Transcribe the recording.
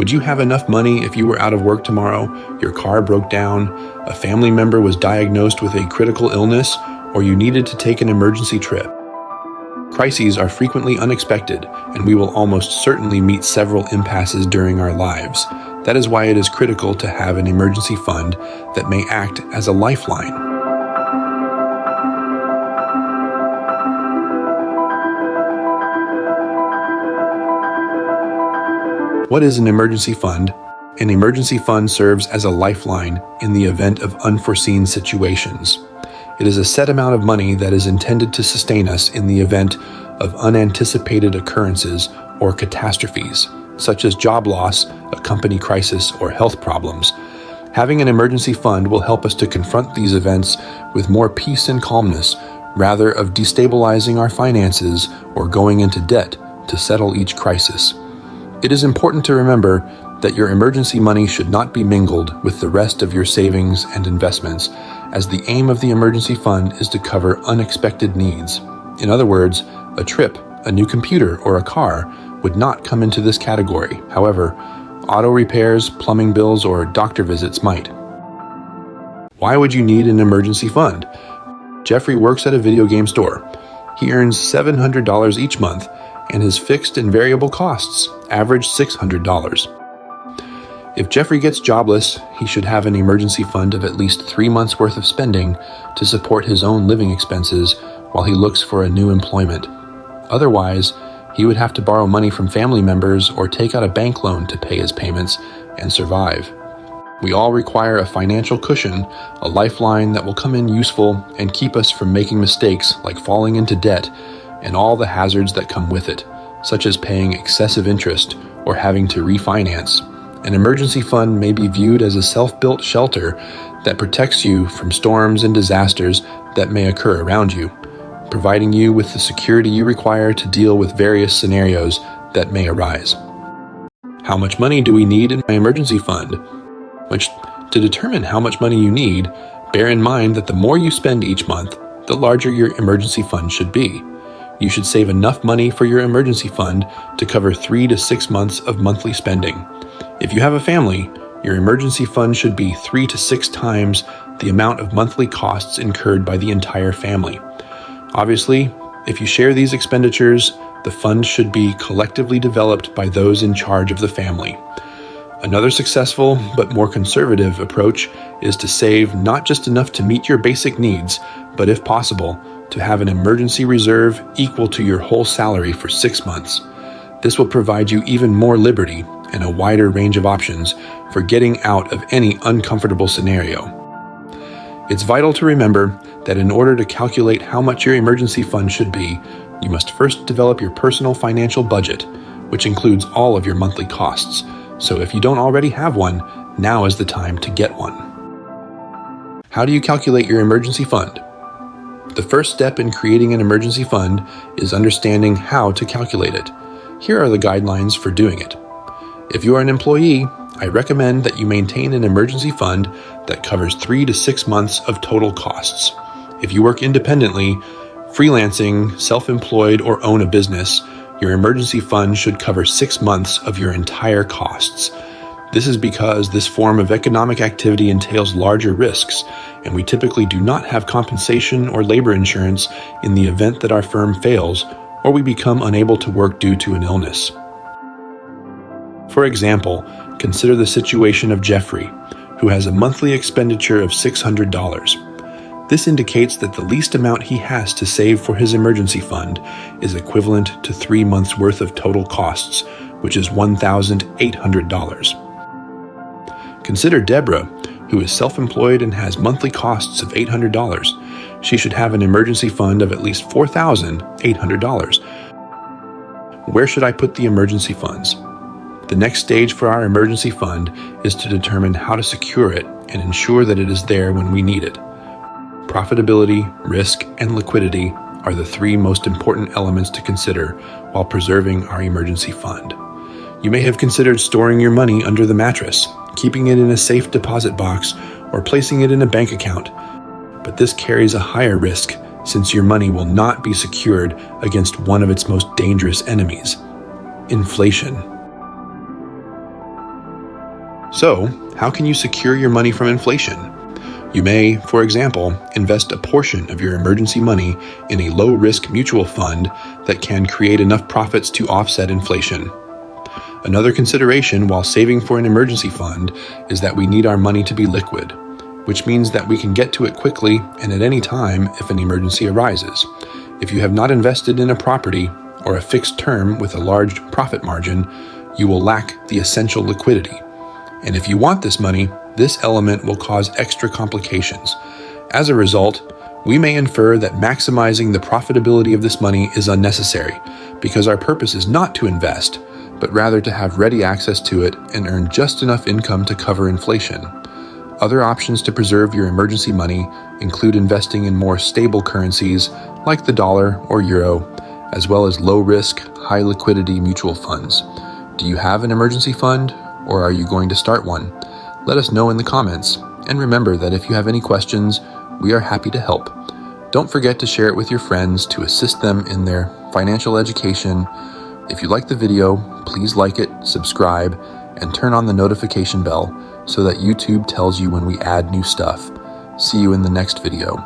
Would you have enough money if you were out of work tomorrow, your car broke down, a family member was diagnosed with a critical illness, or you needed to take an emergency trip? Crises are frequently unexpected, and we will almost certainly meet several impasses during our lives. That is why it is critical to have an emergency fund that may act as a lifeline. What is an emergency fund? An emergency fund serves as a lifeline in the event of unforeseen situations. It is a set amount of money that is intended to sustain us in the event of unanticipated occurrences or catastrophes, such as job loss, a company crisis, or health problems. Having an emergency fund will help us to confront these events with more peace and calmness, rather of destabilizing our finances or going into debt to settle each crisis. It is important to remember that your emergency money should not be mingled with the rest of your savings and investments, as the aim of the emergency fund is to cover unexpected needs. In other words, a trip, a new computer, or a car would not come into this category. However, auto repairs, plumbing bills, or doctor visits might. Why would you need an emergency fund? Jeffrey works at a video game store. He earns $700 each month, and his fixed and variable costs average $600. If Jeffrey gets jobless, he should have an emergency fund of at least 3 months' worth of spending to support his own living expenses while he looks for a new employment. Otherwise, he would have to borrow money from family members or take out a bank loan to pay his payments and survive. We all require a financial cushion, a lifeline that will come in useful and keep us from making mistakes like falling into debt and all the hazards that come with it, such as paying excessive interest or having to refinance. An emergency fund may be viewed as a self-built shelter that protects you from storms and disasters that may occur around you, providing you with the security you require to deal with various scenarios that may arise. How much money do we need in my emergency fund? To determine how much money you need, bear in mind that the more you spend each month, the larger your emergency fund should be. You should save enough money for your emergency fund to cover 3 to 6 months of monthly spending. If you have a family, your emergency fund should be 3 to 6 times the amount of monthly costs incurred by the entire family. Obviously, if you share these expenditures, the fund should be collectively developed by those in charge of the family. Another successful but more conservative approach is to save not just enough to meet your basic needs, but if possible, to have an emergency reserve equal to your whole salary for 6 months. This will provide you even more liberty and a wider range of options for getting out of any uncomfortable scenario. It's vital to remember that in order to calculate how much your emergency fund should be, you must first develop your personal financial budget, which includes all of your monthly costs. So if you don't already have one, now is the time to get one. How do you calculate your emergency fund? The first step in creating an emergency fund is understanding how to calculate it. Here are the guidelines for doing it. If you are an employee, I recommend that you maintain an emergency fund that covers 3 to 6 months of total costs. If you work independently, freelancing, self-employed, or own a business, your emergency fund should cover 6 months of your entire costs. This is because this form of economic activity entails larger risks, and we typically do not have compensation or labor insurance in the event that our firm fails or we become unable to work due to an illness. For example, consider the situation of Jeffrey, who has a monthly expenditure of $600. This indicates that the least amount he has to save for his emergency fund is equivalent to 3 months' worth of total costs, which is $1,800. Consider Deborah, who is self-employed and has monthly costs of $800. She should have an emergency fund of at least $4,800. Where should I put the emergency funds? The next stage for our emergency fund is to determine how to secure it and ensure that it is there when we need it. Profitability, risk, and liquidity are the 3 most important elements to consider while preserving our emergency fund. You may have considered storing your money under the mattress, keeping it in a safe deposit box, or placing it in a bank account. But this carries a higher risk since your money will not be secured against one of its most dangerous enemies, inflation. So, how can you secure your money from inflation? You may, for example, invest a portion of your emergency money in a low-risk mutual fund that can create enough profits to offset inflation. Another consideration while saving for an emergency fund is that we need our money to be liquid, which means that we can get to it quickly and at any time if an emergency arises. If you have not invested in a property or a fixed term with a large profit margin, you will lack the essential liquidity. And if you want this money, this element will cause extra complications. As a result, we may infer that maximizing the profitability of this money is unnecessary, because our purpose is not to invest, but rather to have ready access to it and earn just enough income to cover inflation. Other options to preserve your emergency money include investing in more stable currencies like the dollar or euro, as well as low-risk, high-liquidity mutual funds. Do you have an emergency fund, or are you going to start one? Let us know in the comments, and remember that if you have any questions, we are happy to help. Don't forget to share it with your friends to assist them in their financial education. If you like the video, please like it, subscribe, and turn on the notification bell so that YouTube tells you when we add new stuff. See you in the next video.